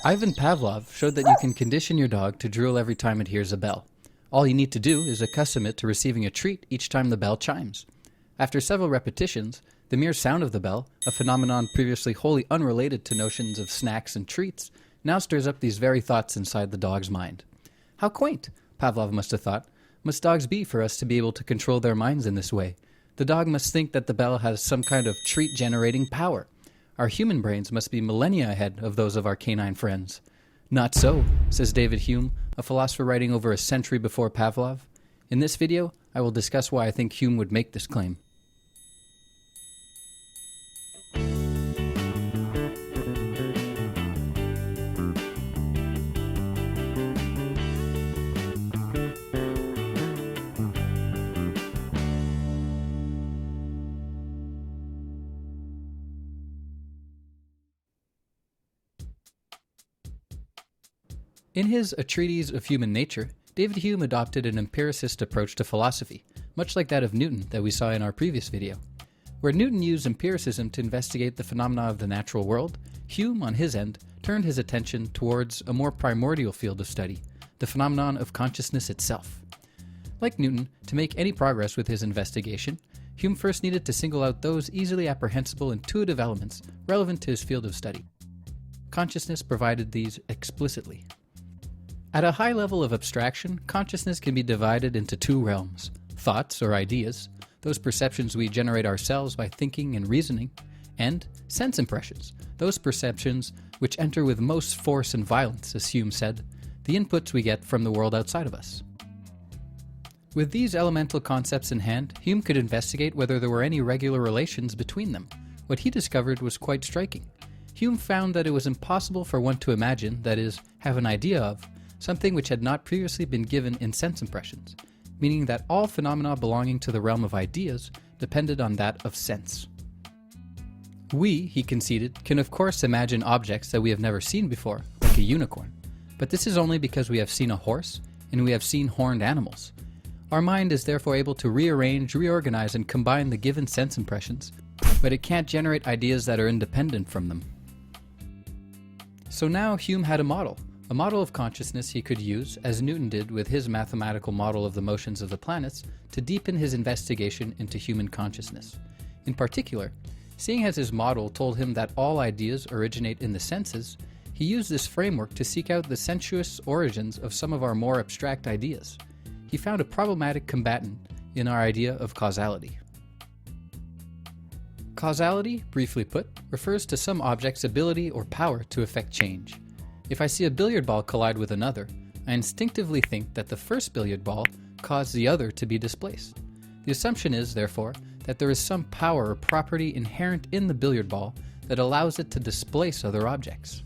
Ivan Pavlov showed that you can condition your dog to drool every time it hears a bell. All you need to do is accustom it to receiving a treat each time the bell chimes. After several repetitions, the mere sound of the bell, a phenomenon previously wholly unrelated to notions of snacks and treats, now stirs up these very thoughts inside the dog's mind. How quaint, Pavlov must have thought, must dogs be for us to be able to control their minds in this way? The dog must think that the bell has some kind of treat-generating power. Our human brains must be millennia ahead of those of our canine friends. Not so, says David Hume, a philosopher writing over a century before Pavlov. In this video, I will discuss why I think Hume would make this claim. In his A Treatise of Human Nature, David Hume adopted an empiricist approach to philosophy, much like that of Newton that we saw in our previous video. Where Newton used empiricism to investigate the phenomena of the natural world, Hume, on his end, turned his attention towards a more primordial field of study, the phenomenon of consciousness itself. Like Newton, to make any progress with his investigation, Hume first needed to single out those easily apprehensible intuitive elements relevant to his field of study. Consciousness provided these explicitly. At a high level of abstraction, consciousness can be divided into two realms: thoughts or ideas, those perceptions we generate ourselves by thinking and reasoning, and sense impressions, those perceptions which enter with most force and violence, as Hume said, the inputs we get from the world outside of us. With these elemental concepts in hand, Hume could investigate whether there were any regular relations between them. What he discovered was quite striking. Hume found that it was impossible for one to imagine, that is, have an idea of, something which had not previously been given in sense impressions, meaning that all phenomena belonging to the realm of ideas depended on that of sense. We, he conceded, can of course imagine objects that we have never seen before, like a unicorn, but this is only because we have seen a horse and we have seen horned animals. Our mind is therefore able to rearrange, reorganize, and combine the given sense impressions, but it can't generate ideas that are independent from them. So now Hume had a model of consciousness he could use, as Newton did with his mathematical model of the motions of the planets, to deepen his investigation into human consciousness. In particular, seeing as his model told him that all ideas originate in the senses, he used this framework to seek out the sensuous origins of some of our more abstract ideas. He found a problematic combatant in our idea of causality. Causality, briefly put, refers to some object's ability or power to effect change. If I see a billiard ball collide with another, I instinctively think that the first billiard ball caused the other to be displaced. The assumption is, therefore, that there is some power or property inherent in the billiard ball that allows it to displace other objects.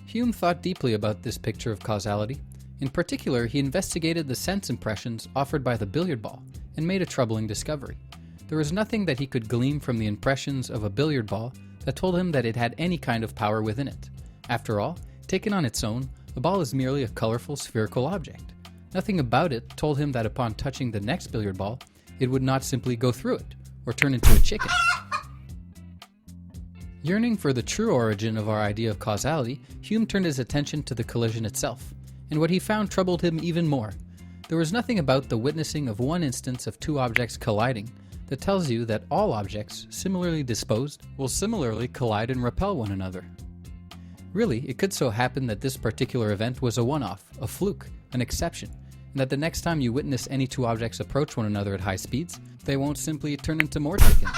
Hume thought deeply about this picture of causality. In particular, he investigated the sense impressions offered by the billiard ball and made a troubling discovery. There was nothing that he could glean from the impressions of a billiard ball that told him that it had any kind of power within it. After all, taken on its own, the ball is merely a colorful spherical object. Nothing about it told him that upon touching the next billiard ball, it would not simply go through it, or turn into a chicken. Yearning for the true origin of our idea of causality, Hume turned his attention to the collision itself, and what he found troubled him even more. There was nothing about the witnessing of one instance of two objects colliding that tells you that all objects, similarly disposed, will similarly collide and repel one another. Really, it could so happen that this particular event was a one-off, a fluke, an exception, and that the next time you witness any two objects approach one another at high speeds, they won't simply turn into more chickens.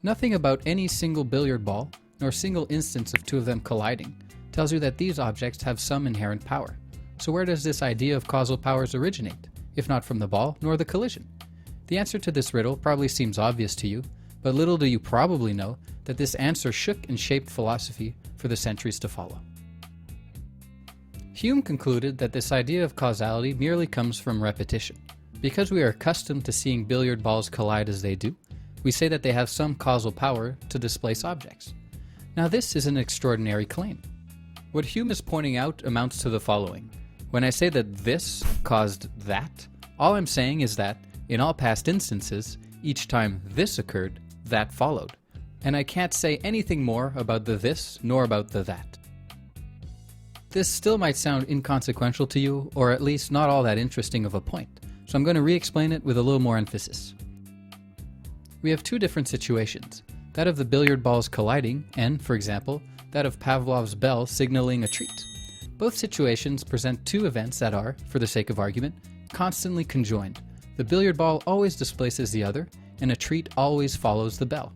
Nothing about any single billiard ball, nor single instance of two of them colliding, tells you that these objects have some inherent power. So where does this idea of causal powers originate, if not from the ball nor the collision? The answer to this riddle probably seems obvious to you, but little do you probably know that this answer shook and shaped philosophy for the centuries to follow. Hume concluded that this idea of causality merely comes from repetition. Because we are accustomed to seeing billiard balls collide as they do, we say that they have some causal power to displace objects. Now this is an extraordinary claim. What Hume is pointing out amounts to the following. When I say that this caused that, all I'm saying is that, in all past instances, each time this occurred, that followed. and I can't say anything more about the this nor about the that. This still might sound inconsequential to you, or at least not all that interesting of a point, so I'm going to re-explain it with a little more emphasis. We have two different situations, that of the billiard balls colliding and, for example, that of Pavlov's bell signaling a treat. Both situations present two events that are, for the sake of argument, constantly conjoined. The billiard ball always displaces the other, and a treat always follows the bell.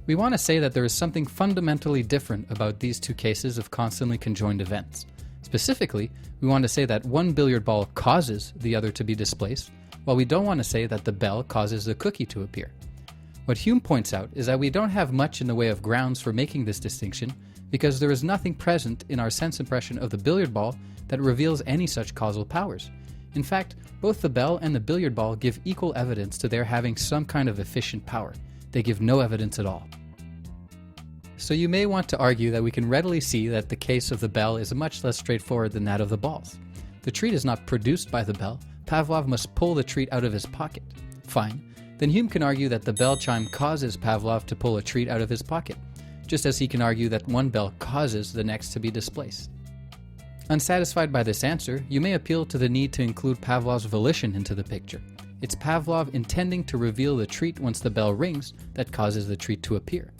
We want to say that there is something fundamentally different about these two cases of constantly conjoined events. Specifically, we want to say that one billiard ball causes the other to be displaced, while we don't want to say that the bell causes the cookie to appear. What Hume points out is that we don't have much in the way of grounds for making this distinction because there is nothing present in our sense impression of the billiard ball that reveals any such causal powers. In fact, both the bell and the billiard ball give equal evidence to their having some kind of efficient power. They give no evidence at all. So you may want to argue that we can readily see that the case of the bell is much less straightforward than that of the balls. The treat is not produced by the bell. Pavlov must pull the treat out of his pocket. Fine. Then Hume can argue that the bell chime causes Pavlov to pull a treat out of his pocket, just as he can argue that one bell causes the next to be displaced. Unsatisfied by this answer, you may appeal to the need to include Pavlov's volition into the picture. It's Pavlov intending to reveal the treat once the bell rings that causes the treat to appear.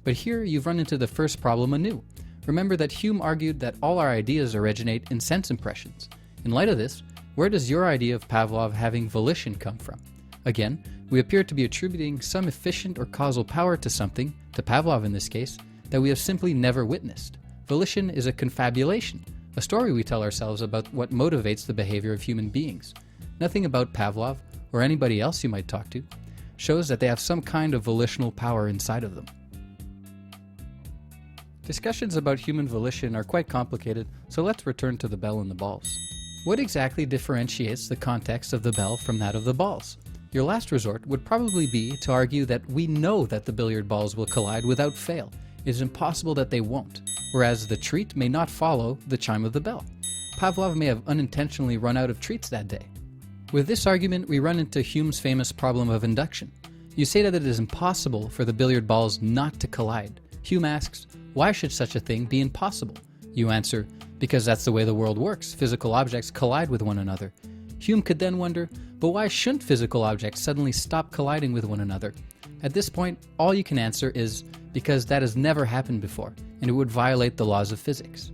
But here you've run into the first problem anew. Remember that Hume argued that all our ideas originate in sense impressions. In light of this, where does your idea of Pavlov having volition come from? Again, we appear to be attributing some efficient or causal power to something, to Pavlov in this case, that we have simply never witnessed. Volition is a confabulation, a story we tell ourselves about what motivates the behavior of human beings. Nothing about Pavlov, or anybody else you might talk to, shows that they have some kind of volitional power inside of them. Discussions about human volition are quite complicated, so let's return to the bell and the balls. What exactly differentiates the context of the bell from that of the balls? Your last resort would probably be to argue that we know that the billiard balls will collide without fail. It is impossible that they won't, whereas the treat may not follow the chime of the bell. Pavlov may have unintentionally run out of treats that day. With this argument, we run into Hume's famous problem of induction. You say that it is impossible for the billiard balls not to collide. Hume asks, why should such a thing be impossible? You answer, because that's the way the world works. Physical objects collide with one another. Hume could then wonder, but why shouldn't physical objects suddenly stop colliding with one another? At this point, all you can answer is, because that has never happened before, and it would violate the laws of physics.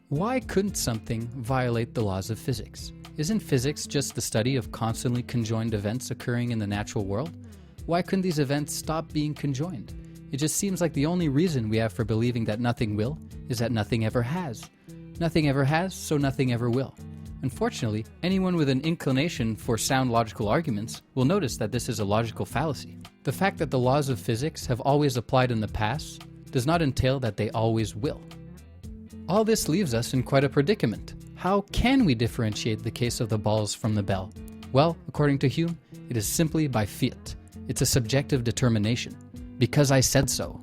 Why couldn't something violate the laws of physics? Isn't physics just the study of constantly conjoined events occurring in the natural world? Why couldn't these events stop being conjoined? It just seems like the only reason we have for believing that nothing will is that nothing ever has. Nothing ever has, so nothing ever will. Unfortunately, anyone with an inclination for sound logical arguments will notice that this is a logical fallacy. The fact that the laws of physics have always applied in the past does not entail that they always will. All this leaves us in quite a predicament. How can we differentiate the case of the balls from the bell? Well, according to Hume, it is simply by fiat. It's a subjective determination. Because I said so.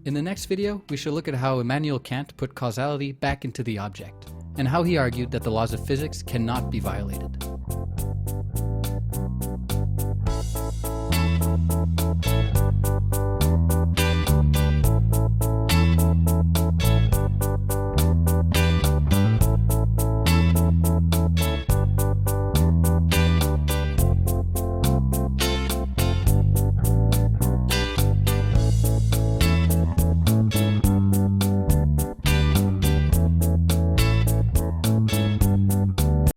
In the next video, we shall look at how Immanuel Kant put causality back into the object, and how he argued that the laws of physics cannot be violated.